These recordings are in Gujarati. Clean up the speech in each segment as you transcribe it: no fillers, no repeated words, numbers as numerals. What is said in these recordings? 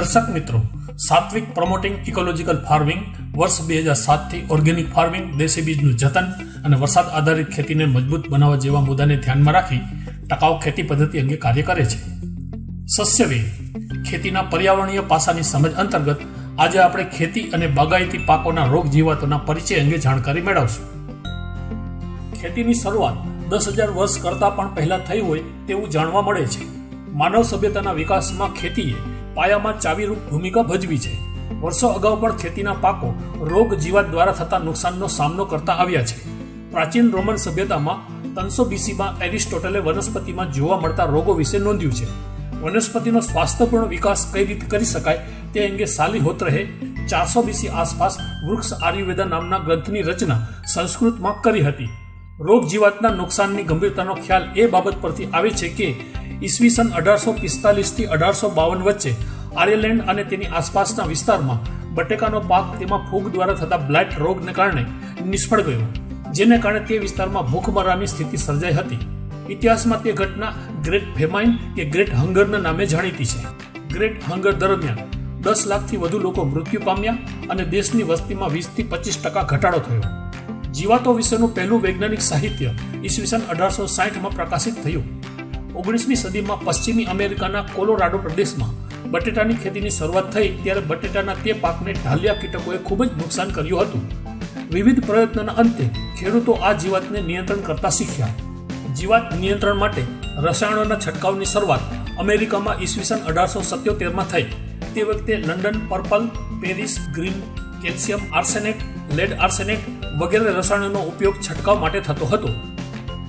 દર્શક મિત્રો, સાત્વિક પ્રમોટિંગ ઇકોલોજીકલ ફાર્મિંગ વર્ષ 2007થી ઓર્ગેનિક ફાર્મિંગ, દેશી બીજનું જતન અને વરસાદ આધારિત ખેતીને મજબૂત બનાવવા જેવા મુદ્દાને ધ્યાનમાં રાખી ટકાઉ ખેતી પદ્ધતિ અંગે કાર્ય કરે છે. સસ્યવેદ ખેતીના પર્યાવરણીય પાસાની સમજ અંતર્ગત આજે આપણે ખેતી અને બાગાયતી પાકોના રોગ જીવાતોના પરિચય અંગે જાણકારી મેળવશું. ખેતીની શરૂઆત 10,000 વર્ષ કરતાં પણ પહેલા થઈ હોય તેવું જાણવા મળે છે. માનવ સભ્યતાના વિકાસમાં ખેતીએ પાયામાં ચાવીરૂપ ભૂમિકા ભજવી છે. વર્ષો અગાઉ પણ ખેતીના પાકો રોગ જીવાત દ્વારા થતા નુકસાનનો સામનો કરતા આવ્યા છે. પ્રાચીન રોમન સભ્યતામાં 300 BCમાં એરિસ્ટોટલે વનસ્પતિમાં જોવા મળતા રોગો વિશે નોંધ્યું છે. વનસ્પતિનો સ્વાસ્થ્યપૂર્ણ વિકાસ કઈ રીતે કરી શકાય તે અંગે સાલિહોત્રએ 400 BC આસપાસ વૃક્ષ આયુર્વેદા નામના ગ્રંથની રચના સંસ્કૃતમાં કરી હતી. રોગ જીવાતના નુકસાનની ગંભીરતાનો ખ્યાલ એ બાબત પરથી આવે છે કે ઈસવીસન 1845 થી 1852 વચ્ચે આયર્લેન્ડ અને તેની આસપાસના વિસ્તારમાં બટેકાનો પાક તેમાં ફૂગ દ્વારા થતા બ્લાઇટ રોગને કારણે નિષ્ફળ ગયો, જેને કારણે તે વિસ્તારમાં ભૂખમરાની સ્થિતિ સર્જાઈ હતી. ઇતિહાસમાં તે ઘટના ગ્રેટ ફેમાઇન કે ગ્રેટ હંગરના નામે જાણીતી છે. ગ્રેટ હંગર દરમિયાન 10 લાખથી વધુ લોકો મૃત્યુ પામ્યા અને દેશની વસ્તીમાં 20 થી 25% ઘટાડો થયો. જીવાતો વિશેનું પહેલું વૈજ્ઞાનિક સાહિત્ય ઈસવીસન 1860માં પ્રકાશિત થયું. 19મી સદીમાં પશ્ચિમી અમેરિકાના કોલોરાડો પ્રદેશમાં બટેટાની ખેતીની શરૂઆત થઈ ત્યારે બટેટાના તે પાકને ઢાલિયા કીટકોએ ખૂબ જ નુકસાન કર્યું હતું. વિવિધ પ્રયત્નોના અંતે ખેડૂતો આ જીવાતને નિયંત્રણ કરતા શીખ્યા. જીવાત નિયંત્રણ માટે રસાયણોના છંટકાવની શરૂઆત અમેરિકામાં ઈસવીસન 1877માં થઈ. તે વખતે London purple, Paris green, calcium arsenate, lead arsenate વગેરે રસાયણોનો ઉપયોગ છંટકાવ માટે થતો હતો.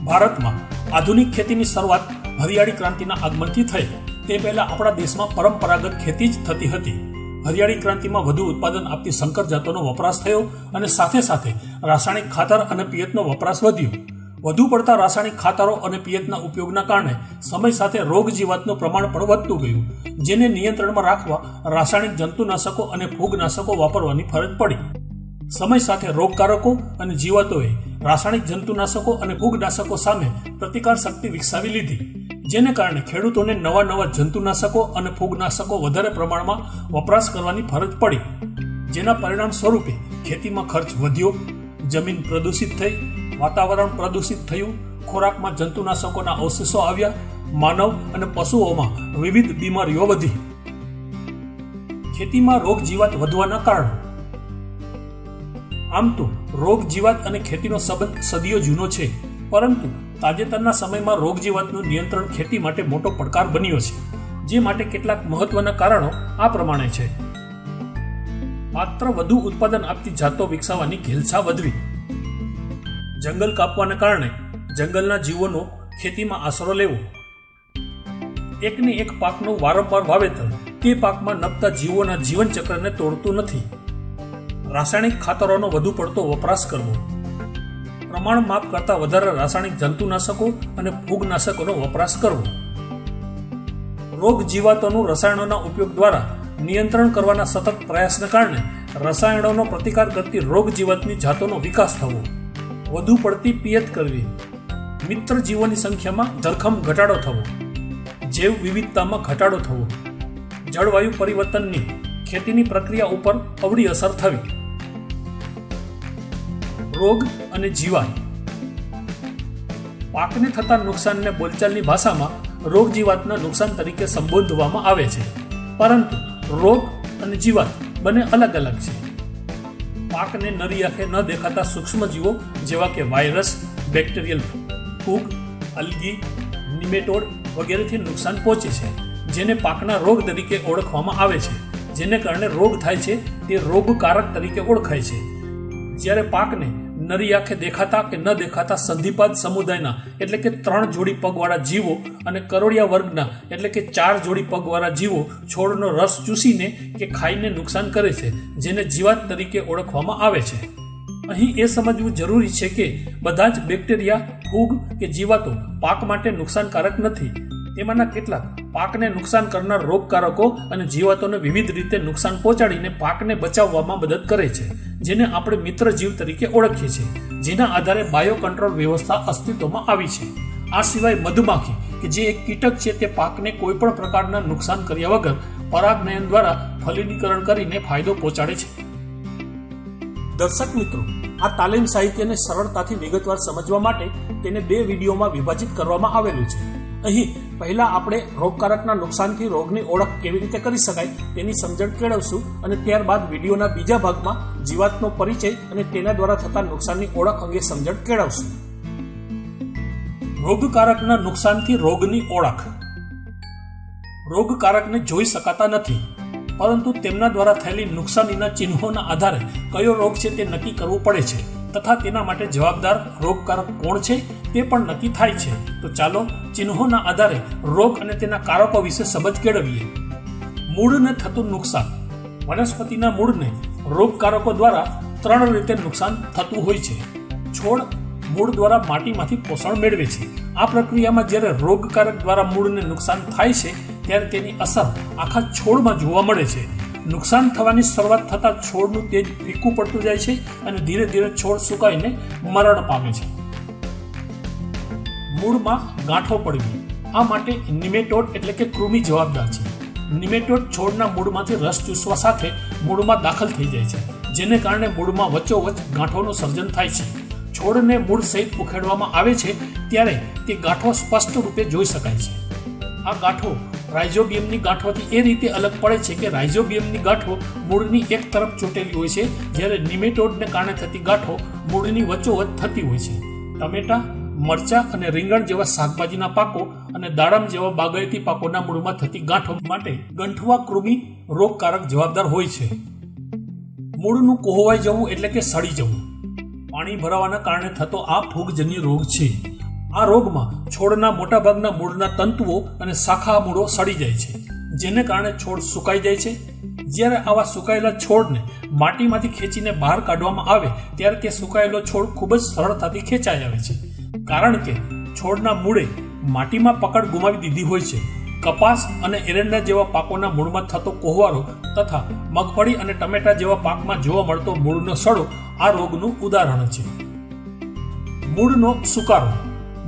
ભારતમાં આધુનિક ખેતીની શરૂઆત હરિયાળી ક્રાંતિના આગમનથી થઈ. તે પહેલા આપણા દેશમાં પરંપરાગત ખેતી જ થતી હતી. હરિયાળી ક્રાંતિમાં વધુ ઉત્પાદન આપતી સંકર જાતોનો વપરાશ થયો અને સાથે સાથે રાસાયણિક ખાતર અને પિયતનો વપરાશ વધ્યો. વધુ પડતા રાસાયણિક ખાતરો અને પિયતના ઉપયોગના કારણે સમય સાથે રોગ જીવાતનું પ્રમાણ પણ વધતું ગયું, જેને નિયંત્રણમાં રાખવા રાસાયણિક જંતુનાશકો અને ફૂગનાશકો વાપરવાની ફરજ પડી. સમય સાથે રોગકારકો અને જીવાતોએ રાસાયણિક જંતુનાશકો અને ફૂગનાશકો સામે પ્રતિકાર શક્તિ વિકસાવી લીધી, જેને કારણે ખેડૂતોને નવા જંતુનાશકો અને ફૂગનાશકો વધારે પ્રમાણમાં વપરાશ કરવાની ફરજ પડી. જેના પરિણામ સ્વરૂપે ખેતીમાં ખર્ચ વધ્યો, જમીન પ્રદૂષિત થઈ, વાતાવરણ પ્રદૂષિત થયું, ખોરાકમાં જંતુનાશકોના અવશેષો આવ્યા, માનવ અને પશુઓમાં વિવિધ બીમારીઓ વધી. ખેતીમાં રોગ જીવાત વધવાના કારણો. આમ તો રોગ જીવાત અને ખેતીનો સંબંધ સદીઓ જૂનો છે, પરંતુ તાજેતરના સમયમાં રોગ જીવાતનું નિયંત્રણ ખેતી માટે મોટો પડકાર બન્યો છે. જે માટે કેટલાક મહત્વના કારણો આ પ્રમાણે છે. માત્ર વધુ ઉત્પાદન આપતી જાતો વિકસાવવાની ઘેલછા વધવી. જંગલ કાપવાને કારણે જંગલના જીવોનો ખેતીમાં આશરો લેવો. એકને એક પાકનું વારંવાર વાવેતર તે પાકમાં નભતા જીવોના જીવનચક્રને તોડતું નથી. રાસાયણિક ખાતરોનો વધુ પડતો વપરાશ કરવો. પ્રમાણ માપ કરતાં વધારે રાસાયણિક જંતુનાશકો અને ફૂગનાશકોનો વપરાશ કરવો. રોગ જીવાતોનું રસાયણોના ઉપયોગ દ્વારા નિયંત્રણ કરવાના સતત પ્રયાસને કારણે રસાયણોનો પ્રતિકાર કરતી રોગ જીવાતની જાતોનો વિકાસ થવો. વધુ પડતી પિયત કરવી. મિત્ર જીવોની સંખ્યામાં ધરખમ ઘટાડો થવો. જૈવ વિવિધતામાં ઘટાડો થવો. જળવાયુ પરિવર્તનની ખેતીની પ્રક્રિયા ઉપર અવળી અસર થવી. રોગ અને જીવાત. પાકને થતા નુકસાનને બોલચાલની ભાષામાં રોગ જીવાતના નુકસાન તરીકે સંબોધવામાં આવે છે, પરંતુ રોગ અને જીવાત બંને અલગ અલગ છે. પાકને નરી આંખે ન દેખાતા સૂક્ષ્મજીવો જેવા કે વાયરસ, બેક્ટેરિયલ ફૂગ, અલ્ગી, નિમેટોડ વગેરેથી નુકસાન પહોંચે છે, જેને પાકના રોગ તરીકે ઓળખવામાં આવે છે. જેને કારણે રોગ થાય છે તે રોગકારક તરીકે ઓળખાય છે. જ્યારે પાકને નરી આંખે દેખાતા કે ન દેખાતા સંધિપાદ સમુદાયના એટલે કે 3 જોડી પગવાળા જીવો અને કરોડિયા વર્ગના એટલે કે 4 જોડી પગવાળા જીવો છોડનો રસ ચૂસીને કે ખાઈને નુકસાન કરે છે, જેને જીવાત તરીકે ઓળખવામાં આવે છે. અહીં એ સમજવું જરૂરી છે કે બધા જ બેક્ટેરિયા, ફૂગ કે જીવાતો પાક માટે નુકસાનકારક નથી. તેમાંના કેટલાક પાકને નુકસાન કરનાર રોગકારકો અને જીવાતોને વિવિધ રીતે નુકસાન પહોંચાડીને પાકને બચાવવામાં મદદ કરે છે, જેને આપણે મિત્ર જીવ તરીકે ઓળખીએ છીએ, જેના આધારે બાયો કંટ્રોલ વ્યવસ્થા અસ્તિત્વમાં આવી છે. આ સિવાય મધમાખી કે જે એક કીટક છે તે પાકને કોઈ પણ પ્રકારના નુકસાન કર્યા વગર પરાગનયન દ્વારા ફલિનીકરણ કરીને ફાયદો પહોંચાડે છે. દર્શક મિત્રો, આ તાલીમ સાહિત્યને સરળતાથી વિગતવાર સમજવા માટે તેને 2 વિડીયોમાં વિભાજિત કરવામાં આવેલું છે. અહીં પહેલા આપણે રોગકારકના નુકસાનથી રોગની ઓળખ કેવી રીતે કરી શકાય તેની સમજણ કેળવશું અને ત્યારબાદ વિડીયોના બીજા ભાગમાં જીવાતનો પરિચય અને તેના દ્વારા થતા નુકસાનની ઓળખ અંગે સમજણ કેળવશું. રોગકારકના નુકસાનથી રોગની ઓળખ. રોગકારકને જોઈ શકાતા નથી, પરંતુ તેમના દ્વારા થયેલી નુકસાનીના ચિહ્નોના આધારે કયો રોગ છે તે નક્કી કરવું પડે છે તથા તેના માટે જવાબદાર રોગકારક કોણ છે તે પણ નક્કી થાય છે. તો ચાલો ચિહ્નોના આધારે રોગ અને તેના કારકો વિશે સમજ કેળવીએ. મૂળને થતું નુકસાન. વનસ્પતિના મૂળને રોગકારકો દ્વારા 3 રીતે નુકસાન થતું હોય છે. છોડ મૂળ દ્વારા માટીમાંથી પોષણ મેળવે છે. આ પ્રક્રિયામાં જ્યારે રોગકારક દ્વારા મૂળને નુકસાન થાય છે ત્યારે તેની અસર આખા છોડમાં જોવા મળે છે. નુકસાન થવાની શરૂઆત થતાં છોડનું તેજ ફીકું પડતું જાય છે અને ધીરે ધીરે છોડ સુકાઈને મરણ પામે છે. મૂળમાં ગાંઠો પડવી. આ માટે નિમેટોડ એટલે કે કૃમિ જવાબદાર છે. નિમેટોડ છોડના મૂળમાંથી રસ ચૂસવા સાથે મૂળમાં દાખલ થઈ જાય છે, જેને કારણે મૂળમાં વચ્ચોવચ્ચ ગાંઠોનું સર્જન થાય છે. છોડને મૂળ સહિત ઉખેડવામાં આવે છે ત્યારે તે ગાંઠો સ્પષ્ટ રૂપે જોઈ શકાય છે. આ ગાંઠો રાઇઝોબિયમની ગાંઠોથી એ રીતે અલગ પડે છે કે રાઇઝોબિયમની ગાંઠો મૂળની એક તરફ ચોટેલી હોય છે, જ્યારે નિમેટોડને કારણે થતી ગાંઠો મૂળની વચ્ચોવચ્ચ થતી હોય છે. ટમેટા, મરચાં અને રીંગણ જેવા શાકભાજીના પાકો અને દાડમ જેવા બાગાયતી પાકોના મૂળમાં થતી ગાંઠો માટે ગંઠવા કૃમિ રોગકારક જવાબદાર હોય છે. મૂળનું કોહવાઈ જવું એટલે કે સડી જવું. પાણી ભરાવાના કારણે થતો આ ફૂગજન્ય રોગ છે. આ રોગમાં છોડના મોટાભાગના મૂળના તંતુઓ અને શાખા મૂળો સડી જાય છે, જેને કારણે છોડ સુકાઈ જાય છે. જ્યારે આવા સુકાયેલા છોડને માટીમાંથી ખેંચીને બહાર કાઢવામાં આવે ત્યારે તે સુકાયેલો છોડ ખૂબ જ સરળતાથી ખેંચાઈ આવે છે, કારણ કે છોડના મૂળે માટીમાં પકડ ગુમાવી દીધી હોય છે. કપાસ અને એરંડા જેવા પાકોના મૂળમાં થતો કોહવારો તથા મગફળી અને ટમેટા જેવા પાકમાં જોવા મળતો મૂળનો સડો આ રોગનું ઉદાહરણ છે. મૂળનો સુકારો.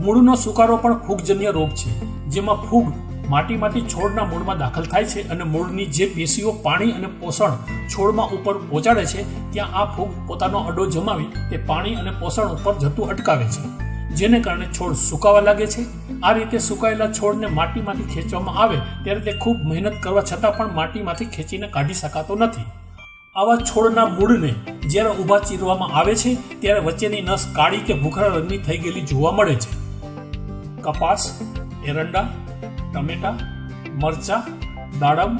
મૂળનો સુકારો પણ ફૂગજન્ય રોગ છે, જેમાં ફૂગ માટીમાંથી છોડના મૂળમાં દાખલ થાય છે અને મૂળની જે પેશીઓ પાણી અને પોષણ છોડમાં ઉપર પહોંચાડે છે ત્યાં આ ફૂગ પોતાનો અડ્ડો જમાવી તે પાણી અને પોષણ ઉપર જતું અટકાવે છે, જેને કારણે છોડ સુકાવા લાગે છે. આ રીતે સુકાયેલા છોડને માટીમાંથી ખેંચવામાં આવે ત્યારે તે ખૂબ મહેનત કરવા છતાં પણ માટીમાંથી ખેંચીને કાઢી શકાતો નથી. આવા છોડના મૂળને જ્યારે ઊભા ચીરવામાં આવે છે ત્યારે વચ્ચેની નસ કાળી કે ભૂખરા રંગની થઈ ગયેલી જોવા મળે છે. કપાસ, એરંડા, ટમેટા, મરચાં, દાડમ,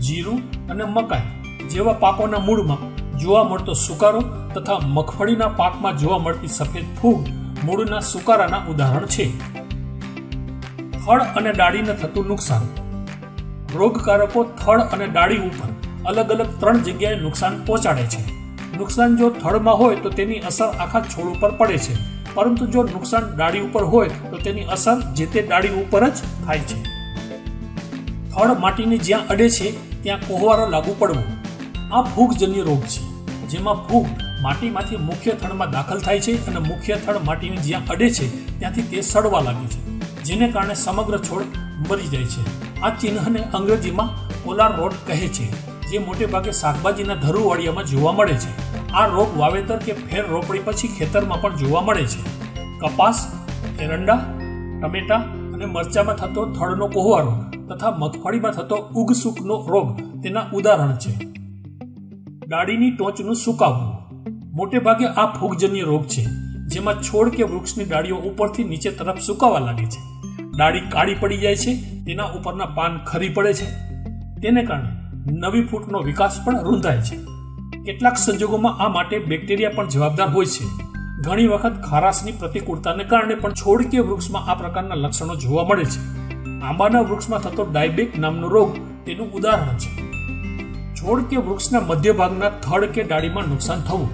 જીરું અને મકાઈ જેવા પાકોના મૂળમાં જોવા મળતો સુકારો તથા મગફળીના પાકમાં જોવા મળતી સફેદ ફૂગ મૂળના સુકારાના ઉદાહરણ છે. થડ અને ડાળીને થતું નુકસાન. રોગકારકો થડ અને ડાળી ઉપર અલગ અલગ 3 જગ્યાએ નુકસાન પહોંચાડે છે. નુકસાન જો થડમાં હોય તો તેની અસર આખા છોડ ઉપર પડે છે, પરંતુ જો નુકસાન ડાળી ઉપર હોય તો તેની અસર જે તે ડાળી ઉપર જ થાય છે. થડ માટીને જ્યાં અડે છે ત્યાં કોહવારો લાગુ પડવો. આ ફૂગજન્ય રોગ છે, જેમાં ફૂગ માટીમાંથી મુખ્ય થડમાં દાખલ થાય છે અને મુખ્ય થડ માટીને જ્યાં અડે છે ત્યાંથી તે સડવા લાગે છે, જેને કારણે સમગ્ર છોડ મરી જાય છે. આ ચિહ્નને અંગ્રેજીમાં પોલાર રોટ કહે છે, જે મોટે ભાગે શાકભાજીના ધરુવાળિયામાં જોવા મળે છે. આ રોગ વાવેતર કે ફેર રોપણી પછી ખેતરમાં પણ જોવા મળે છે. કપાસ, એરંડા, ટમેટા અને મરચામાં થતો થડનો કોહવારો તથા મગફળીમાં થતો ઉગસૂકનો રોગ તેના ઉદાહરણ છે. ડાળીની ટોચનું સુકાવવું. મોટે ભાગે આ ફૂગજન્ય રોગ છે, જેમાં છોડ કે વૃક્ષની ડાળીઓ ઉપરથી નીચે તરફ સુકાવા લાગે છે. ડાળી કાળી પડી જાય છે, તેના ઉપરના પાન ખરી પડે છે, તેને કારણે નવી ફૂટનો વિકાસ પણ રૂંધાય છે. કેટલાક સંજોગોમાં આ માટે બેક્ટેરિયા પણ જવાબદાર હોય છે. ઘણી વખત ખારાશની પ્રતિકૂળતાને કારણે પણ છોડ કે વૃક્ષમાં આ પ્રકારના લક્ષણો જોવા મળે છે. આંબાના વૃક્ષમાં થતો ડાયબેક નામનો રોગ તેનું ઉદાહરણ છે. છોડ કે વૃક્ષના મધ્ય ભાગના થડ કે ડાળીમાં નુકસાન થવું.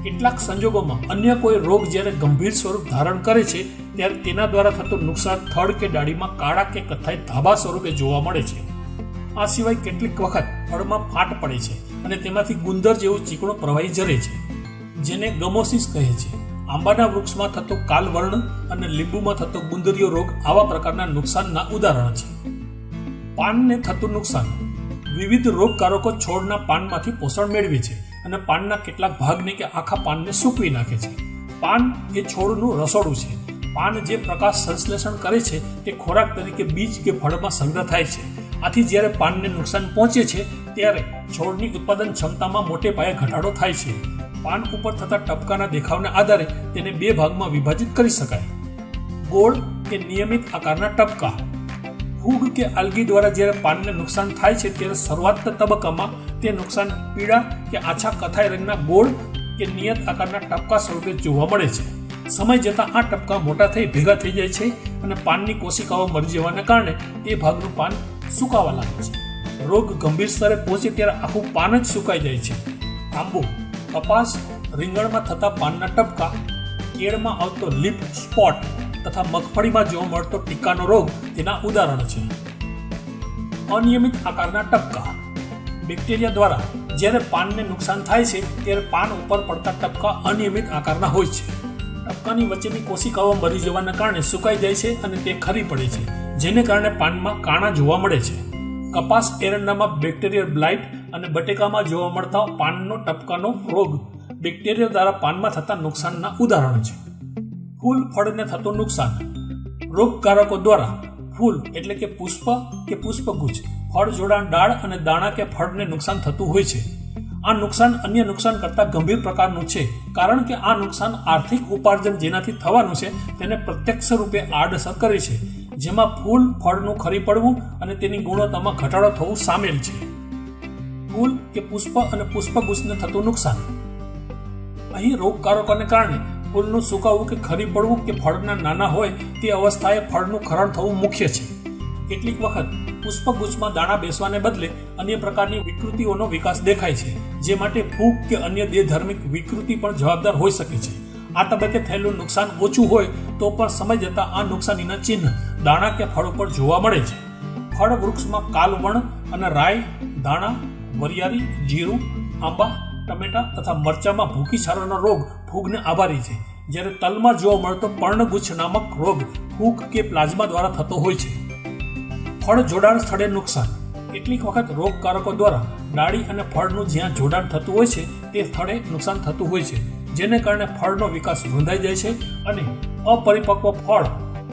કેટલાક સંજોગોમાં અન્ય કોઈ રોગ જ્યારે ગંભીર સ્વરૂપ ધારણ કરે છે ત્યારે તેના દ્વારા થતું નુકસાન થડ કે ડાળીમાં કાળા કે કથ્થાઈ ધાબા સ્વરૂપે જોવા મળે છે. આ સિવાય કેટલીક વખત થડમાં ફાટ પડે છે અને તેમાંથી ગુંદર જેવું ચીકણું પ્રવાહી ઝરે છે, જેને ગમોસિસ કહે છે. આંબાના વૃક્ષમાં થતો કાલવર્ણ અને લીંબુમાં થતો ગુંદરીયો રોગ આવા પ્રકારના નુકસાનના ઉદાહરણ છે. પાનને થતું નુકસાન. વિવિધ રોગકારકો છોડના પાનમાંથી પોષણ મેળવે છે અને પાનના કેટલાક ભાગને કે આખા પાનને સૂકવી નાખે છે. પાન એ છોડનું રસોડું છે. પાન જે પ્રકાશ સંશ્લેષણ કરે છે તે ખોરાક તરીકે બીજ કે ફળમાં સંગ્રહ થાય છે. આથી જ્યારે પાનને નુકસાન પહોંચે છે ત્યારે છોડની ઉત્પાદન ક્ષમતામાં મોટે પાયે ઘટાડો થાય છે. પાન ઉપર થતા ટપકાના દેખાવને આધારે તેને બે ભાગમાં વિભાજિત કરી શકાય. ગોળ કે નિયમિત આકારના ટપકા. ફૂગ કે આલ્ગી દ્વારા જ્યારે પાનને નુકસાન થાય છે ત્યારે શરૂઆતના તબક્કામાં તે નુકસાન પીળા કે આછા કથાઈ રંગના ગોળ કે નિયત આકારના ટપકા સ્વરૂપે જોવા મળે છે. સમય જતાં આ ટપકા મોટા થઈ ભેગા થઈ જાય છે અને પાનની કોશિકાઓ મરી જવાના કારણે તે ભાગનું પાન સુકાવા લાગે છે. રોગ ગંભીર સ્તરે પહોંચે ત્યારે આખું પાન જ સુકાઈ જાય છે. આંબો, કપાસ, રીંગણમાં થતા પાનના ટપકા, કેળમાં આવતો લીફ સ્પોટ તથા મગફળીમાં જોવા મળતો ટીકાનો રોગ તેના ઉદાહરણ છે. અનિયમિત આકારના ટપકા. બેક્ટેરિયા દ્વારા જ્યારે પાનને નુકસાન થાય છે ત્યારે પાન ઉપર પડતા ટપકા અનિયમિત આકારના હોય છે. ટપકાની વચ્ચેની કોશિકાઓ મરી જવાના કારણે સુકાઈ જાય છે અને તે ખરી પડે છે, જેને કારણે પાનમાં કાણા જોવા મળે છે. કપાસ એરંડામાં બેક્ટેરિયલ બ્લાઇટ અને બટેકામાં જોવા મળતા પાનનો ટપકાનો રોગ બેક્ટેરિયા દ્વારા પાનમાં થતા નુકસાનના ઉદાહરણ છે. ફૂલ ફળને થતું નુકસાન. રોગકારકો દ્વારા ફૂલ એટલે કે પુષ્પ કે પુષ્પગુચ્છ, ફળ જોડાણ, ડાળ અને દાણા કે ફળને નુકસાન થતું હોય છે. આ નુકસાન અન્ય નુકસાન કરતાં ગંભીર પ્રકારનું છે, કારણ કે આ નુકસાન આર્થિક ઉપાર્જન જેનાથી થવાનું છે તેને પ્રત્યક્ષ રૂપે આડઅસર કરે છે, જેમાં ફૂલ ફળનું ખરી પડવું અને તેની ગુણવત્તામાં ઘટાડો થવું સામેલ છે. ફૂલ કે પુષ્પ અને પુષ્પગુચ્છને થતું નુકસાન. અહીં રોગકારકોને કારણે ફૂલનું સુકાવવું કે ખરી પડવું કે ફળના નાના હોય તે અવસ્થાએ ફળનું ખરણ થવું મુખ્ય છે. કેટલીક વખત પુષ્પગુચ્છમાં દાણા બેસવાને બદલે અન્ય પ્રકારની વિકૃતિઓનો વિકાસ દેખાય છે, જે માટે ફૂગ કે અન્ય દેહધાર્મિક વિકૃતિ પણ જવાબદાર હોઈ શકે છે. આ તબક્કે થયેલું નુકસાન ઓછું હોય તો પણ સમય જતાં આ નુકસાનીના ચિહ્ન દાણા કે ફળ ઉપર જોવા મળે છે. ફળ વૃક્ષમાં કાલવણ અને રાઈ, દાણા, વરિયાળી, જીરું, આંબા, ટમેટા તથા મરચામાં ભૂકી છારાનો રોગ ફૂગને આભારી છે, જ્યારે તલમાં જોવા મળતો પર્ણગુચ્છ નામક રોગ ફૂગ કે પ્લાઝમા દ્વારા થતો હોય છે. ફળ જોડાણ સ્થળે નુકસાન. કેટલીક વખત રોગકારકો દ્વારા ડાળી અને ફળનું જ્યાં જોડાણ થતું હોય છે તે સ્થળે નુકસાન થતું હોય છે, જેને કારણે ફળનો વિકાસ રૂંધાઈ જાય છે અને અપરિપક્વ ફળ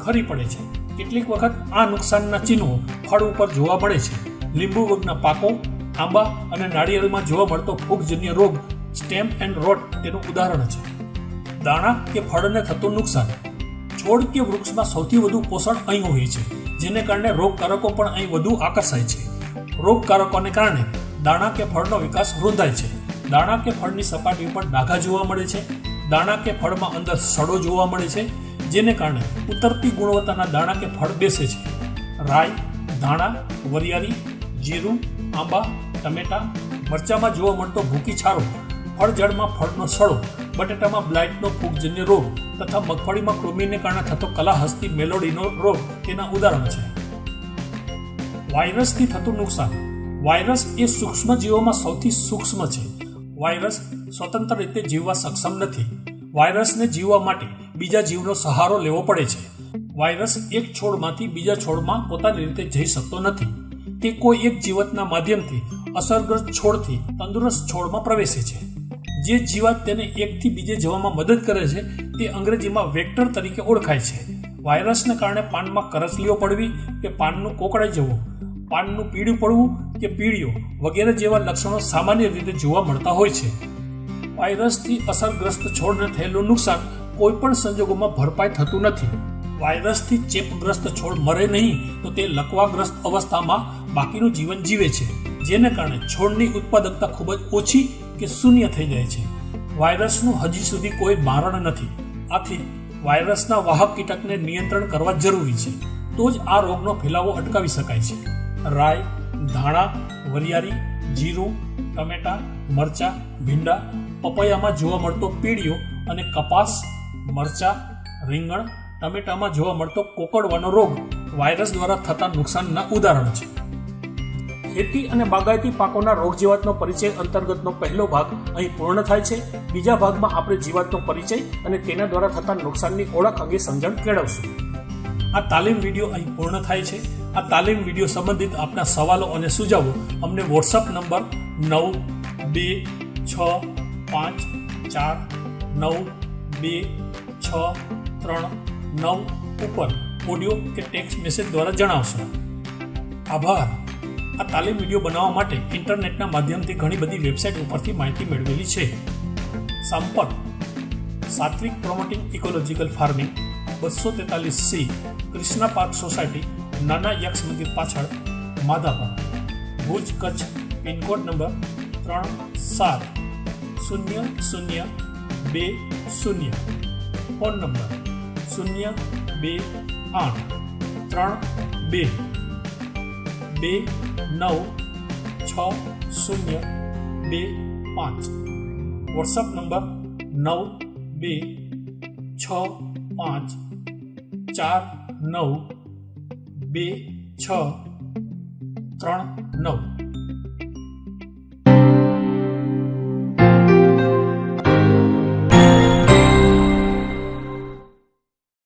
ખરી પડે છે. કેટલીક વખત આ નુકસાનના ચિહ્નો ફળ ઉપર જોવા મળે છે. લીંબુ વગના પાકો, આંબા અને નાળિયેરમાં જોવા મળતો ફૂગજન્ય રોગ સ્ટેમ એન્ડ રોટ તેનું ઉદાહરણ છે. દાણા કે ફળને થતું નુકસાન. છોડ કે વૃક્ષમાં સૌથી વધુ પોષણ અહીં હોય છે, જેને કારણે રોગકારકો પણ અહીં વધુ આકર્ષાય છે. રોગકારકોને કારણે દાણા કે ફળનો વિકાસ રૂંધાય છે. દાણા કે ફળની સપાટી ઉપર ડાઘા જોવા મળે છે. દાણા કે ફળમાં અંદર સડો જોવા મળે છે, જેને કારણે ઉતરતી ગુણવત્તાના દાણા કે ફળ બેસે છે. રાઈ, ધાણા, વરિયાળી, જીરું, આંબા, ટમેટા, મરચામાં જોવા મળતો ભૂકી છારો, ફળઝાડમાં ફળનો સડો, બટેટામાં બ્લાઇટનો ફૂગજન્ય રોગ તથા મગફળીમાં કૃમિને કારણે થતો કલાહસ્તી મેલોડીનો રોગ તેના ઉદાહરણ છે. વાયરસથી થતું નુકસાન. વાયરસ એ સૂક્ષ્મજીવોમાં સૌથી સૂક્ષ્મ છે. વાયરસ સ્વતંત્ર રીતે જીવવા સક્ષમ નથી. વાયરસને જીવવા માટે બીજા જીવનો સહારો લેવો પડે છે. વાયરસ એક છોડમાંથી બીજા છોડમાં પોતાની રીતે જઈ શકતો નથી. તે કોઈ એક જીવાતના માધ્યમથી અસરગ્રસ્ત છોડથી તંદુરસ્ત છોડમાં પ્રવેશે છે. જે જીવાત તેને એકથી બીજે જવામાં મદદ કરે છે તે અંગ્રેજીમાં વેક્ટર તરીકે ઓળખાય છે. વાયરસને કારણે પાનમાં કરચલીઓ પડવી કે પાનનું કોકડાઈ જવું, પાનનું પીળું પડવું કે પીળીઓ વગેરે જેવા લક્ષણો સામાન્ય રીતે જોવા મળતા હોય છે. વાયરસથી અસરગ્રસ્ત છોડને થયેલું નુકસાન કોઈ પણ સંજોગોમાં ભરપાઈ થતું નથી. વાયરસથી ચેપગ્રસ્ત છોડ મરે નહીં તો તે લકવાગ્રસ્ત અવસ્થામાં બાકીનું જીવન જીવે છે, જેને કારણે છોડની ઉત્પાદકતા ખૂબ જ ઓછી કે શૂન્ય થઈ જાય છે. વાયરસનું હજી સુધી કોઈ મારણ નથી. આથી વાયરસના વાહક કીટકને નિયંત્રણ કરવા જરૂરી છે, તો જ આ રોગનો ફેલાવો અટકાવી શકાય છે. રાઈ, ધાણા, વરિયાળી, જીરું, ટમેટા, મરચા, ભીંડા, પપૈયામાં જોવા મળતો પીળીઓ અને કપાસ, મરચા, રીંગણ, ટમેટામાં જોવા મળતો કોકડવાનો રોગ વાયરસ દ્વારા થતા નુકસાનના ઉદાહરણ છે. ખેતી અને બાગાયતી પાકોના રોગ જીવાતનો પરિચય અંતર્ગતનો પહેલો ભાગ અહીં પૂર્ણ થાય છે. બીજા ભાગમાં આપણે જીવાતનો પરિચય અને તેના દ્વારા થતા નુકસાનની ઓળખ અંગે સમજણ કેળવશું. આ તાલીમ વિડીયો અહીં પૂર્ણ થાય છે. આ તાલીમ વિડીયો સંબંધિત આપના સવાલો અને સુઝાવો અમને વોટ્સઅપ નંબર 9265492639 ઉપર ઓડિયો કે ટેક્સ્ટ મેસેજ દ્વારા જણાવશો. આભાર. આ તાલીમ વિડીયો બનાવવા માટે ઇન્ટરનેટના માધ્યમથી ઘણી બધી વેબસાઇટ ઉપરથી માહિતી મેળવેલી છે. સંપર્ક Satvik promoting ecological farming 243C Krishna park society, નાના યક્ષ મંદિર પાછળ, Madhapar, Bhuj, Kutch. Pin code number 370020. Phone number 02832296025. WhatsApp number 9265492639.